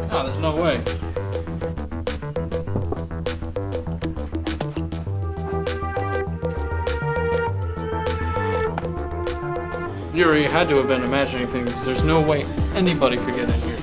No, there's no way. Yuri had to have been imagining things. There's no way anybody could get in here.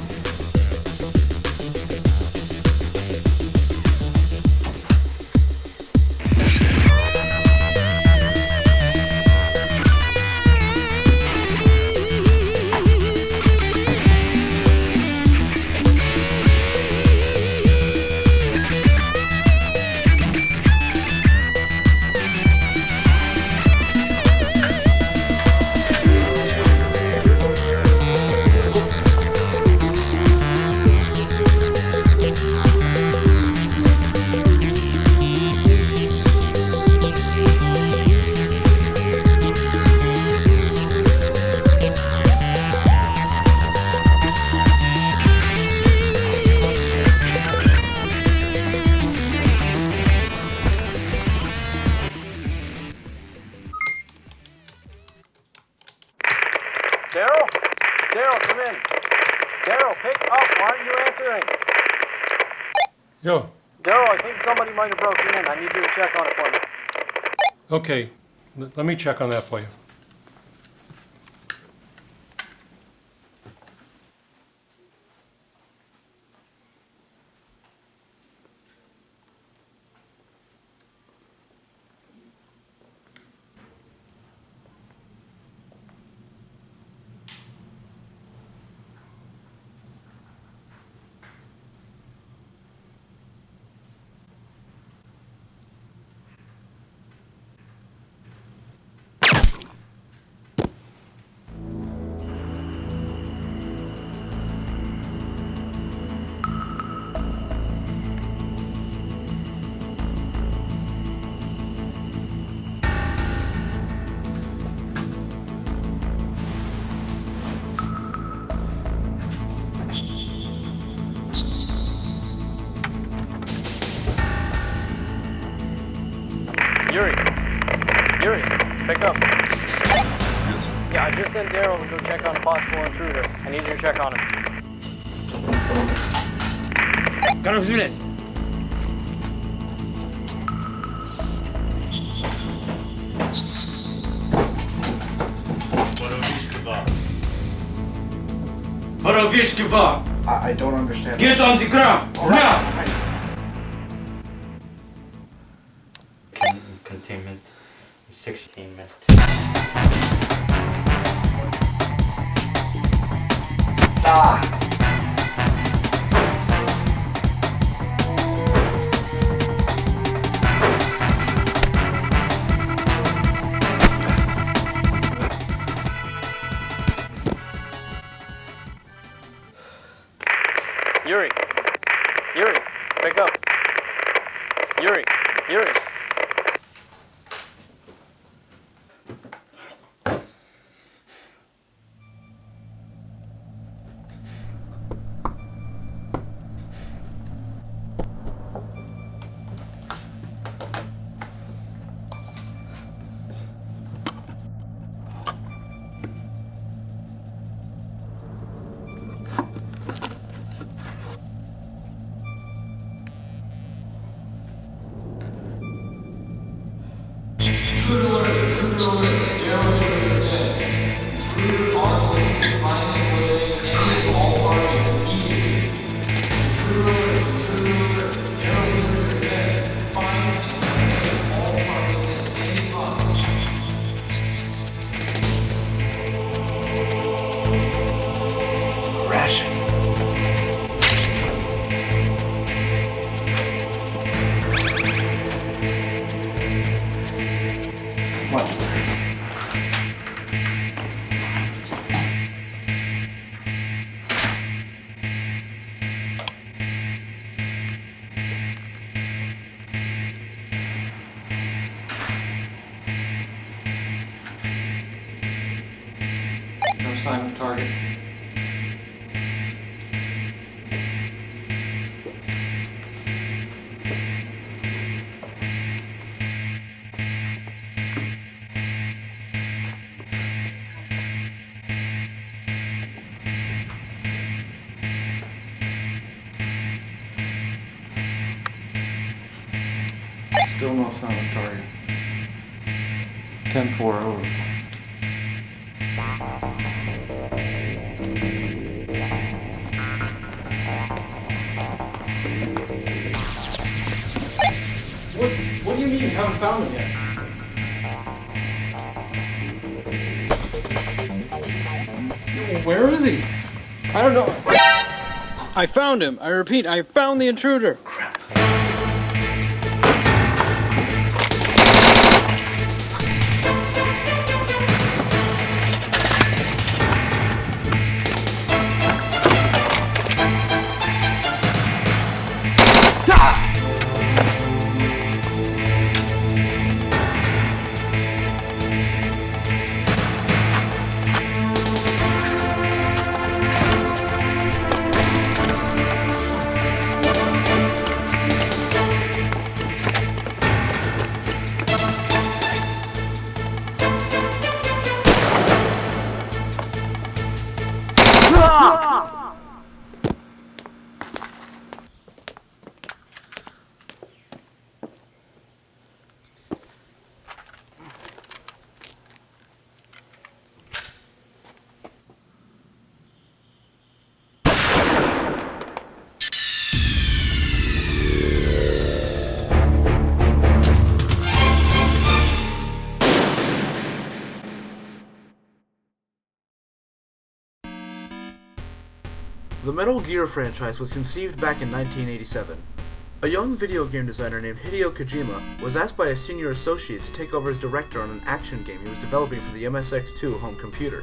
Daryl, come in. Daryl, pick up. Why aren't you answering? Yo. Daryl, I think somebody might have broken in. I need you to check on it for me. Okay, let me check on that for you. Yuri, pick up. Yes. Yeah, I just sent Daryl to go check on a possible intruder. I need you to check on him. Carlos Viles. I don't understand. Get on the ground now. Containment. 16 minutes. Yuri, pick up. Yuri. No sign of target. Still no sign of target. 10-4 over. What do you mean you haven't found him yet? Where is he? I don't know. I found him. I repeat, I found the intruder. Crap. The Metal Gear franchise was conceived back in 1987. A young video game designer named Hideo Kojima was asked by a senior associate to take over as director on an action game he was developing for the MSX2 home computer.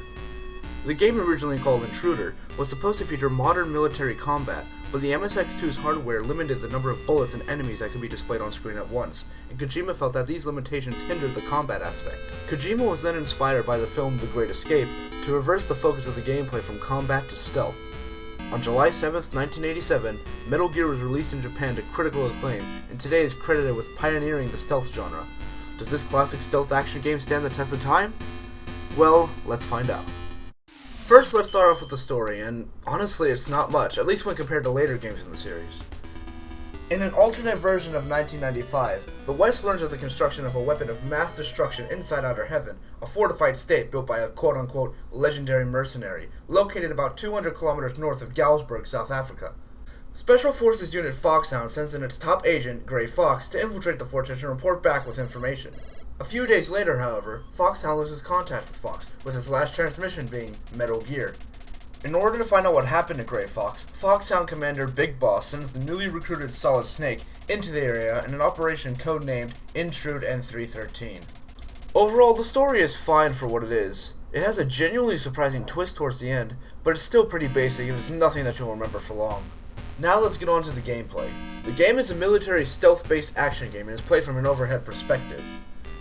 The game, originally called Intruder, was supposed to feature modern military combat, but the MSX2's hardware limited the number of bullets and enemies that could be displayed on screen at once, and Kojima felt that these limitations hindered the combat aspect. Kojima was then inspired by the film The Great Escape to reverse the focus of the gameplay from combat to stealth. On July 7th, 1987, Metal Gear was released in Japan to critical acclaim, and today is credited with pioneering the stealth genre. Does this classic stealth action game stand the test of time? Well, let's find out. First, let's start off with the story, and honestly it's not much, at least when compared to later games in the series. In an alternate version of 1995, the West learns of the construction of a weapon of mass destruction inside Outer Heaven, a fortified state built by a quote-unquote legendary mercenary, located about 200 kilometers north of Galsburg, South Africa. Special Forces Unit Foxhound sends in its top agent, Gray Fox, to infiltrate the fortress and report back with information. A few days later, however, Foxhound loses contact with Fox, with his last transmission being Metal Gear. In order to find out what happened to Gray Fox, Foxhound Commander Big Boss sends the newly recruited Solid Snake into the area in an operation codenamed Intrude N313. Overall, the story is fine for what it is. It has a genuinely surprising twist towards the end, but it's still pretty basic and it's nothing that you'll remember for long. Now let's get on to the gameplay. The game is a military stealth-based action game and is played from an overhead perspective.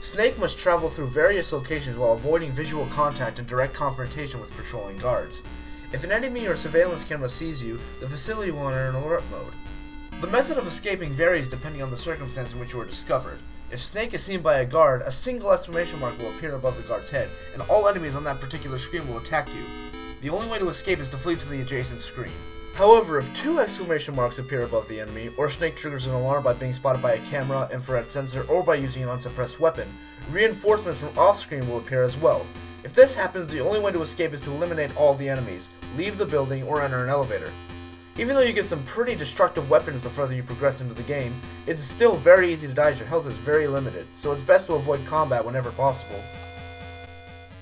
Snake must travel through various locations while avoiding visual contact and direct confrontation with patrolling guards. If an enemy or surveillance camera sees you, the facility will enter an alert mode. The method of escaping varies depending on the circumstance in which you are discovered. If Snake is seen by a guard, a single exclamation mark will appear above the guard's head, and all enemies on that particular screen will attack you. The only way to escape is to flee to the adjacent screen. However, if two exclamation marks appear above the enemy, or Snake triggers an alarm by being spotted by a camera, infrared sensor, or by using an unsuppressed weapon, reinforcements from off-screen will appear as well. If this happens, the only way to escape is to eliminate all the enemies, leave the building, or enter an elevator. Even though you get some pretty destructive weapons the further you progress into the game, it's still very easy to die as your health is very limited, so it's best to avoid combat whenever possible.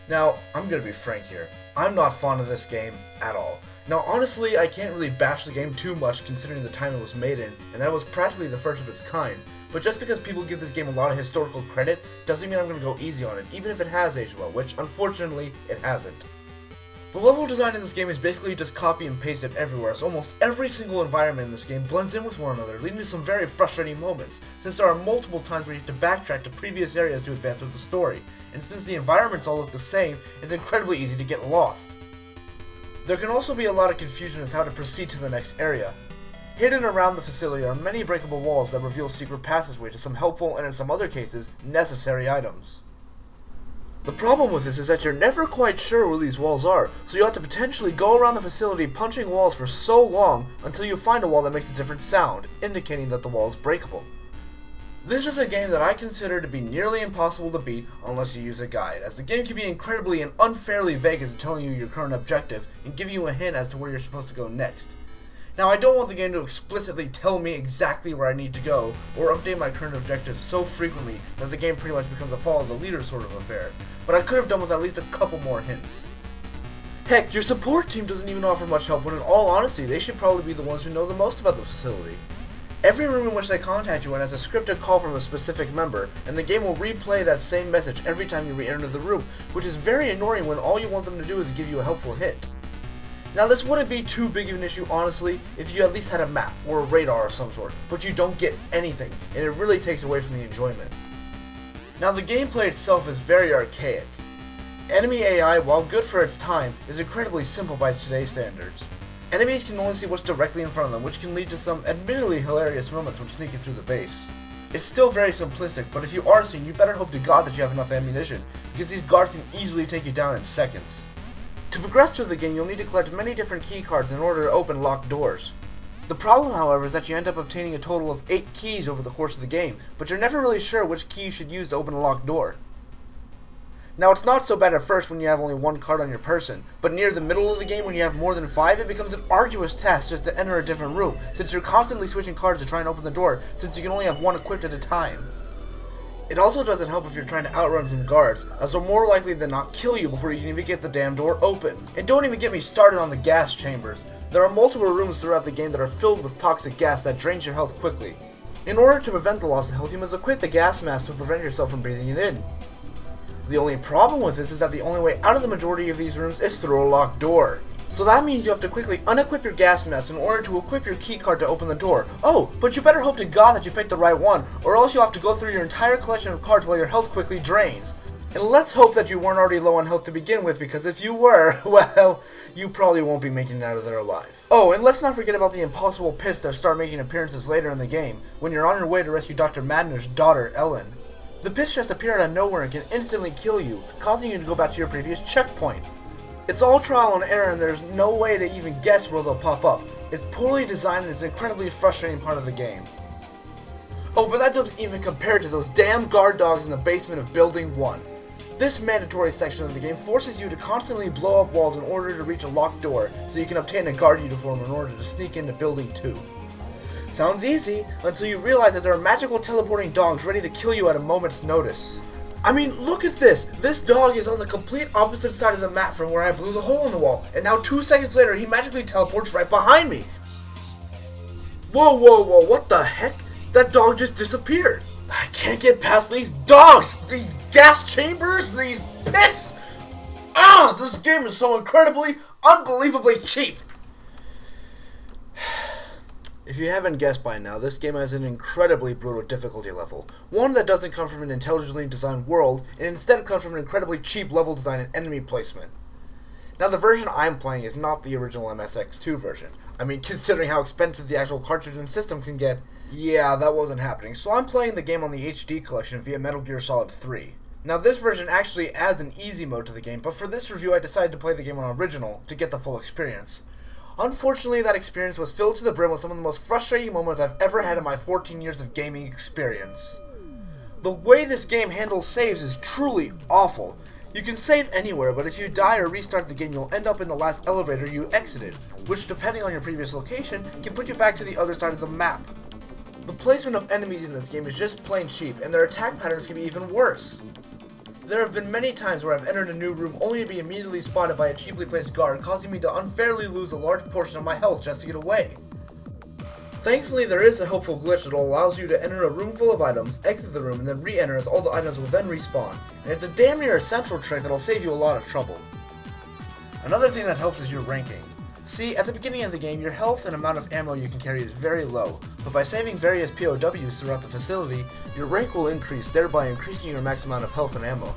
Now, I'm gonna be frank here, I'm not fond of this game at all. Now honestly, I can't really bash the game too much considering the time it was made in, and that it was practically the first of its kind. But just because people give this game a lot of historical credit, doesn't mean I'm going to go easy on it, even if it has aged well, which unfortunately, it hasn't. The level design in this game is basically just copy and pasted everywhere, so almost every single environment in this game blends in with one another, leading to some very frustrating moments, since there are multiple times where you have to backtrack to previous areas to advance with the story, and since the environments all look the same, it's incredibly easy to get lost. There can also be a lot of confusion as to how to proceed to the next area. Hidden around the facility are many breakable walls that reveal secret passageways to some helpful and in some other cases, necessary items. The problem with this is that you're never quite sure where these walls are, so you have to potentially go around the facility punching walls for so long until you find a wall that makes a different sound, indicating that the wall is breakable. This is a game that I consider to be nearly impossible to beat unless you use a guide, as the game can be incredibly and unfairly vague as to telling you your current objective and giving you a hint as to where you're supposed to go next. Now, I don't want the game to explicitly tell me exactly where I need to go, or update my current objectives so frequently that the game pretty much becomes a follow the leader sort of affair, but I could have done with at least a couple more hints. Heck, your support team doesn't even offer much help when in all honesty, they should probably be the ones who know the most about the facility. Every room in which they contact you in has a scripted call from a specific member, and the game will replay that same message every time you re-enter the room, which is very annoying when all you want them to do is give you a helpful hint. Now, this wouldn't be too big of an issue, honestly, if you at least had a map or a radar of some sort, but you don't get anything, and it really takes away from the enjoyment. Now, the gameplay itself is very archaic. Enemy AI, while good for its time, is incredibly simple by today's standards. Enemies can only see what's directly in front of them, which can lead to some admittedly hilarious moments when sneaking through the base. It's still very simplistic, but if you are seen, you better hope to God that you have enough ammunition, because these guards can easily take you down in seconds. To progress through the game, you'll need to collect many different key cards in order to open locked doors. The problem, however, is that you end up obtaining a total of 8 keys over the course of the game, but you're never really sure which key you should use to open a locked door. Now, it's not so bad at first when you have only 1 card on your person, but near the middle of the game when you have more than 5, it becomes an arduous task just to enter a different room, since you're constantly switching cards to try and open the door, since you can only have 1 equipped at a time. It also doesn't help if you're trying to outrun some guards, as they're more likely than not kill you before you can even get the damn door open. And don't even get me started on the gas chambers. There are multiple rooms throughout the game that are filled with toxic gas that drains your health quickly. In order to prevent the loss of health, you must equip the gas mask to prevent yourself from breathing it in. The only problem with this is that the only way out of the majority of these rooms is through a locked door. So that means you have to quickly unequip your gas mask in order to equip your keycard to open the door. Oh, but you better hope to God that you picked the right one, or else you'll have to go through your entire collection of cards while your health quickly drains. And let's hope that you weren't already low on health to begin with, because if you were, well, you probably won't be making it out of there alive. Oh, and let's not forget about the impossible pits that start making appearances later in the game, when you're on your way to rescue Dr. Madner's daughter, Ellen. The pits just appear out of nowhere and can instantly kill you, causing you to go back to your previous checkpoint. It's all trial and error, and there's no way to even guess where they'll pop up. It's poorly designed and it's an incredibly frustrating part of the game. Oh, but that doesn't even compare to those damn guard dogs in the basement of Building 1. This mandatory section of the game forces you to constantly blow up walls in order to reach a locked door, so you can obtain a guard uniform in order to sneak into Building 2. Sounds easy, until you realize that there are magical teleporting dogs ready to kill you at a moment's notice. I mean, look at this! This dog is on the complete opposite side of the map from where I blew the hole in the wall, and now 2 seconds later he magically teleports right behind me! Whoa, whoa, whoa, what the heck? That dog just disappeared! I can't get past these dogs! These gas chambers! These pits! Ah! This game is so incredibly, unbelievably cheap! If you haven't guessed by now, this game has an incredibly brutal difficulty level. One that doesn't come from an intelligently designed world, and instead comes from an incredibly cheap level design and enemy placement. Now, the version I'm playing is not the original MSX2 version. I mean, considering how expensive the actual cartridge and system can get, yeah, that wasn't happening. So I'm playing the game on the HD collection via Metal Gear Solid 3. Now, this version actually adds an easy mode to the game, but for this review I decided to play the game on original to get the full experience. Unfortunately, that experience was filled to the brim with some of the most frustrating moments I've ever had in my 14 years of gaming experience. The way this game handles saves is truly awful. You can save anywhere, but if you die or restart the game, you'll end up in the last elevator you exited, which, depending on your previous location, can put you back to the other side of the map. The placement of enemies in this game is just plain cheap, and their attack patterns can be even worse. There have been many times where I've entered a new room only to be immediately spotted by a cheaply placed guard, causing me to unfairly lose a large portion of my health just to get away. Thankfully, there is a helpful glitch that allows you to enter a room full of items, exit the room, and then re-enter, as all the items will then respawn, and it's a damn near essential trick that'll save you a lot of trouble. Another thing that helps is your ranking. See, at the beginning of the game, your health and amount of ammo you can carry is very low, but by saving various POWs throughout the facility, your rank will increase, thereby increasing your max amount of health and ammo.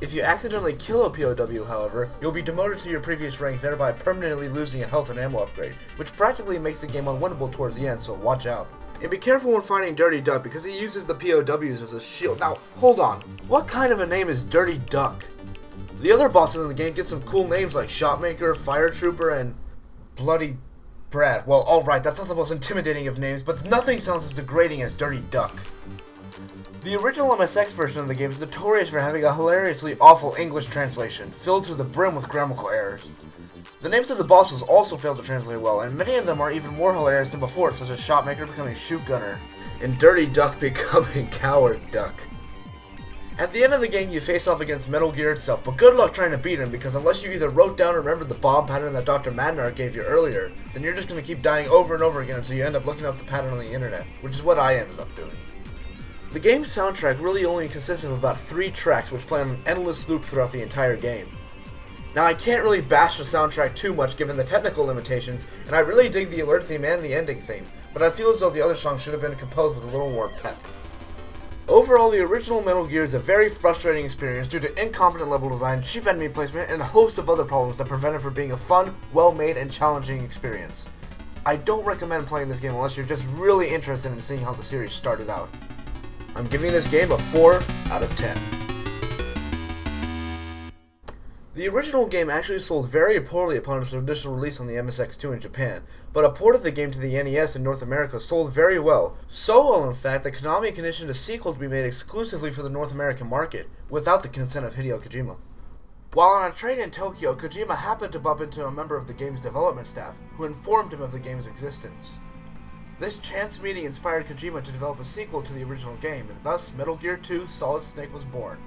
If you accidentally kill a POW, however, you'll be demoted to your previous rank, thereby permanently losing a health and ammo upgrade, which practically makes the game unwinnable towards the end, so watch out. And be careful when fighting Dirty Duck, because he uses the POWs as a shield. Now, hold on, what kind of a name is Dirty Duck? The other bosses in the game get some cool names like Shotmaker, Fire Trooper, and Bloody Brad. Well, alright, that's not the most intimidating of names, but nothing sounds as degrading as Dirty Duck. The original MSX version of the game is notorious for having a hilariously awful English translation, filled to the brim with grammatical errors. The names of the bosses also failed to translate well, and many of them are even more hilarious than before, such as Shotmaker becoming Shoot Gunner, and Dirty Duck becoming Coward Duck. At the end of the game, you face off against Metal Gear itself, but good luck trying to beat him, because unless you either wrote down or remembered the bomb pattern that Dr. Madnar gave you earlier, then you're just going to keep dying over and over again until you end up looking up the pattern on the internet, which is what I ended up doing. The game's soundtrack really only consists of about 3 tracks which play on an endless loop throughout the entire game. Now I can't really bash the soundtrack too much given the technical limitations, and I really dig the alert theme and the ending theme, but I feel as though the other songs should have been composed with a little more pep. Overall, the original Metal Gear is a very frustrating experience due to incompetent level design, cheap enemy placement, and a host of other problems that prevent it from being a fun, well-made, and challenging experience. I don't recommend playing this game unless you're just really interested in seeing how the series started out. I'm giving this game a 4 out of 10. The original game actually sold very poorly upon its initial release on the MSX2 in Japan, but a port of the game to the NES in North America sold very well, so well in fact that Konami commissioned a sequel to be made exclusively for the North American market, without the consent of Hideo Kojima. While on a train in Tokyo, Kojima happened to bump into a member of the game's development staff, who informed him of the game's existence. This chance meeting inspired Kojima to develop a sequel to the original game, and thus Metal Gear 2 Solid Snake was born.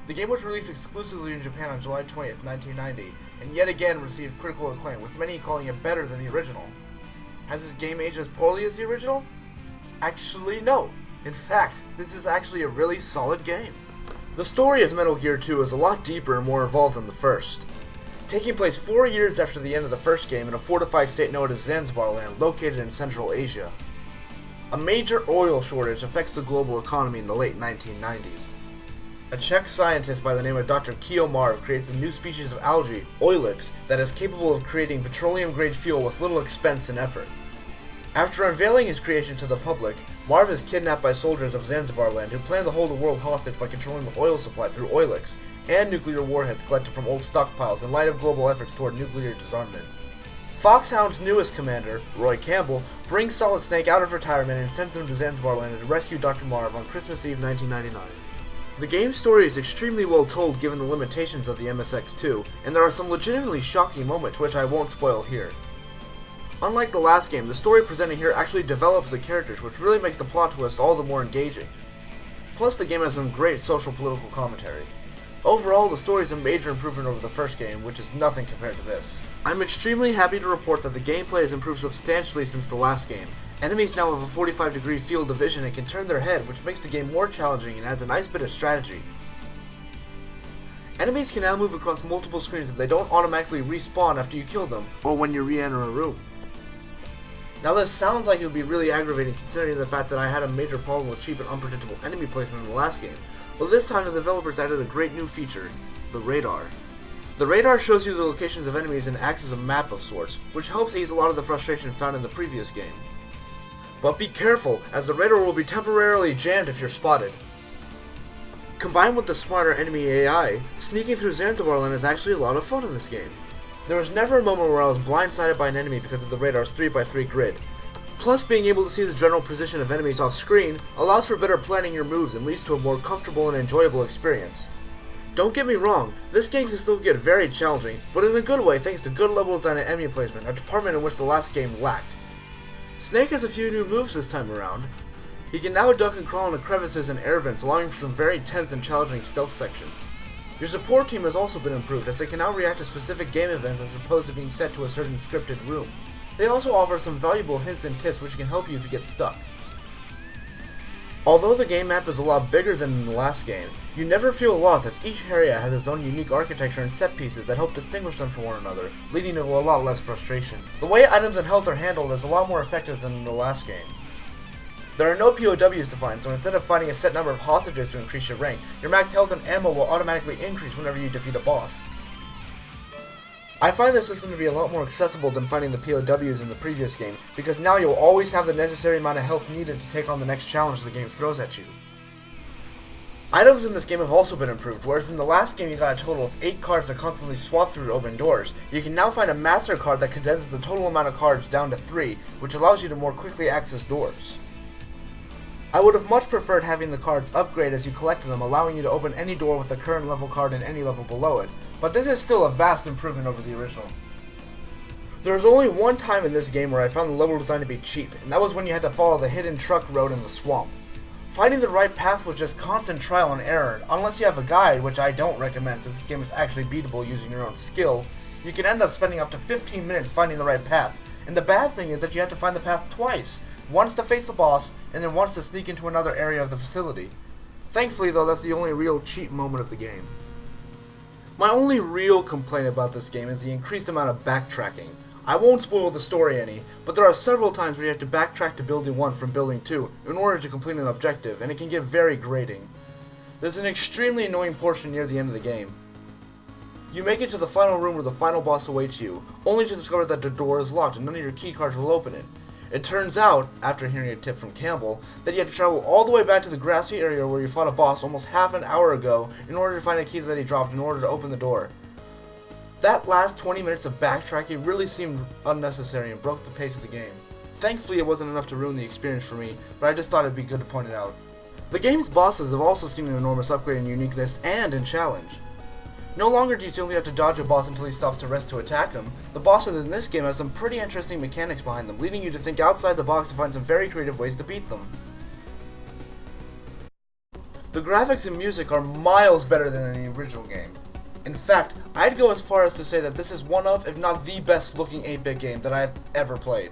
The game was released exclusively in Japan on July 20th, 1990, and yet again received critical acclaim, with many calling it better than the original. Has this game aged as poorly as the original? Actually, no. In fact, this is actually a really solid game. The story of Metal Gear 2 is a lot deeper and more involved than the first. Taking place 4 years after the end of the first game in a fortified state known as Zanzibar Land, located in Central Asia. A major oil shortage affects the global economy in the late 1990s. A Czech scientist by the name of Dr. Kiyomar creates a new species of algae, oilix, that is capable of creating petroleum-grade fuel with little expense and effort. After unveiling his creation to the public, Marv is kidnapped by soldiers of Zanzibar Land who plan to hold the world hostage by controlling the oil supply through oilix, and nuclear warheads collected from old stockpiles in light of global efforts toward nuclear disarmament. Foxhound's newest commander, Roy Campbell, brings Solid Snake out of retirement and sends him to Zanzibar Land to rescue Dr. Marv on Christmas Eve 1999. The game's story is extremely well told given the limitations of the MSX2, and there are some legitimately shocking moments which I won't spoil here. Unlike the last game, the story presented here actually develops the characters, which really makes the plot twist all the more engaging. Plus, the game has some great social political commentary. Overall, the story is a major improvement over the first game, which is nothing compared to this. I'm extremely happy to report that the gameplay has improved substantially since the last game. Enemies now have a 45-degree field of vision and can turn their head, which makes the game more challenging and adds a nice bit of strategy. Enemies can now move across multiple screens and they don't automatically respawn after you kill them, or when you re-enter a room. Now this sounds like it would be really aggravating considering the fact that I had a major problem with cheap and unpredictable enemy placement in the last game, but this time the developers added a great new feature, the radar. The radar shows you the locations of enemies and acts as a map of sorts, which helps ease a lot of the frustration found in the previous game. But be careful, as the radar will be temporarily jammed if you're spotted. Combined with the smarter enemy AI, sneaking through Zanzibar Land is actually a lot of fun in this game. There was never a moment where I was blindsided by an enemy because of the radar's 3x3 grid. Plus, being able to see the general position of enemies off screen allows for better planning your moves and leads to a more comfortable and enjoyable experience. Don't get me wrong, this game can still get very challenging, but in a good way thanks to good level design and enemy placement, a department in which the last game lacked. Snake has a few new moves this time around. He can now duck and crawl into crevices and air vents, allowing for some very tense and challenging stealth sections. Your support team has also been improved, as they can now react to specific game events as opposed to being set to a certain scripted room. They also offer some valuable hints and tips which can help you if you get stuck. Although the game map is a lot bigger than in the last game, you never feel lost as each area has its own unique architecture and set pieces that help distinguish them from one another, leading to a lot less frustration. The way items and health are handled is a lot more effective than in the last game. There are no POWs to find, so instead of finding a set number of hostages to increase your rank, your max health and ammo will automatically increase whenever you defeat a boss. I find this system to be a lot more accessible than finding the POWs in the previous game, because now you'll always have the necessary amount of health needed to take on the next challenge the game throws at you. Items in this game have also been improved, whereas in the last game you got a total of 8 cards to constantly swap through to open doors. You can now find a master card that condenses the total amount of cards down to 3, which allows you to more quickly access doors. I would have much preferred having the cards upgrade as you collected them, allowing you to open any door with the current level card and any level below it, but this is still a vast improvement over the original. There was only one time in this game where I found the level design to be cheap, and that was when you had to follow the hidden truck road in the swamp. Finding the right path was just constant trial and error. Unless you have a guide, which I don't recommend since this game is actually beatable using your own skill, you can end up spending up to 15 minutes finding the right path. And the bad thing is that you have to find the path twice. Once to face the boss, and then once to sneak into another area of the facility. Thankfully though, that's the only real cheap moment of the game. My only real complaint about this game is the increased amount of backtracking. I won't spoil the story any, but there are several times where you have to backtrack to Building 1 from Building 2 in order to complete an objective, and it can get very grating. There's an extremely annoying portion near the end of the game. You make it to the final room where the final boss awaits you, only to discover that the door is locked and none of your key cards will open it. It turns out, after hearing a tip from Campbell, that you have to travel all the way back to the grassy area where you fought a boss almost half an hour ago in order to find a key that he dropped in order to open the door. That last 20 minutes of backtracking really seemed unnecessary and broke the pace of the game. Thankfully it wasn't enough to ruin the experience for me, but I just thought it'd be good to point it out. The game's bosses have also seen an enormous upgrade in uniqueness and in challenge. No longer do you simply have to dodge a boss until he stops to rest to attack him. The bosses in this game have some pretty interesting mechanics behind them, leading you to think outside the box to find some very creative ways to beat them. The graphics and music are miles better than in the original game. In fact, I'd go as far as to say that this is one of, if not the best looking 8-bit game that I've ever played.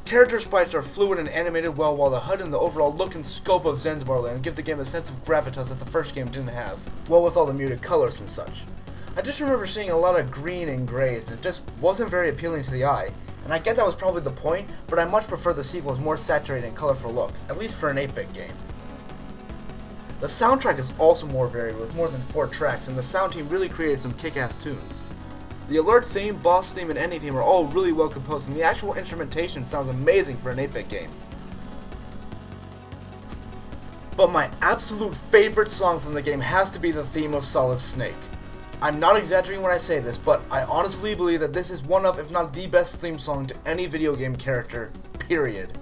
Character sprites are fluid and animated well, while the HUD and the overall look and scope of Zanzibar Land give the game a sense of gravitas that the first game didn't have, well with all the muted colors and such. I just remember seeing a lot of green and grays, and it just wasn't very appealing to the eye. And I get that was probably the point, but I much prefer the sequel's more saturated and colorful look, at least for an 8-bit game. The soundtrack is also more varied, with more than 4 tracks, and the sound team really created some kick-ass tunes. The alert theme, boss theme, and ending theme are all really well composed, and the actual instrumentation sounds amazing for an 8-bit game. But my absolute favorite song from the game has to be the theme of Solid Snake. I'm not exaggerating when I say this, but I honestly believe that this is one of, if not the best theme song to any video game character, period.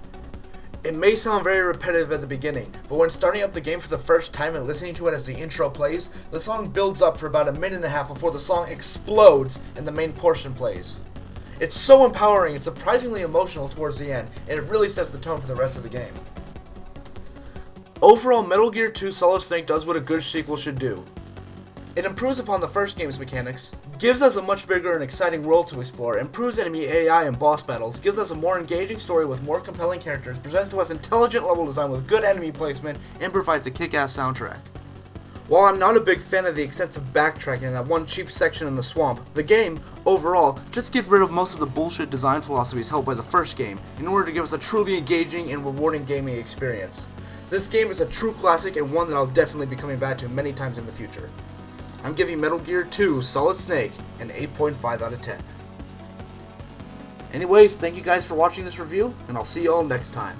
It may sound very repetitive at the beginning, but when starting up the game for the first time and listening to it as the intro plays, the song builds up for about a minute and a half before the song explodes and the main portion plays. It's so empowering and surprisingly emotional towards the end, and it really sets the tone for the rest of the game. Overall, Metal Gear 2 Solid Snake does what a good sequel should do. It improves upon the first game's mechanics, gives us a much bigger and exciting world to explore, improves enemy AI and boss battles, gives us a more engaging story with more compelling characters, presents to us intelligent level design with good enemy placement, and provides a kick-ass soundtrack. While I'm not a big fan of the extensive backtracking in that one cheap section in the swamp, the game, overall, just gets rid of most of the bullshit design philosophies held by the first game in order to give us a truly engaging and rewarding gaming experience. This game is a true classic and one that I'll definitely be coming back to many times in the future. I'm giving Metal Gear 2 Solid Snake an 8.5 out of 10. Anyways, thank you guys for watching this review, and I'll see you all next time.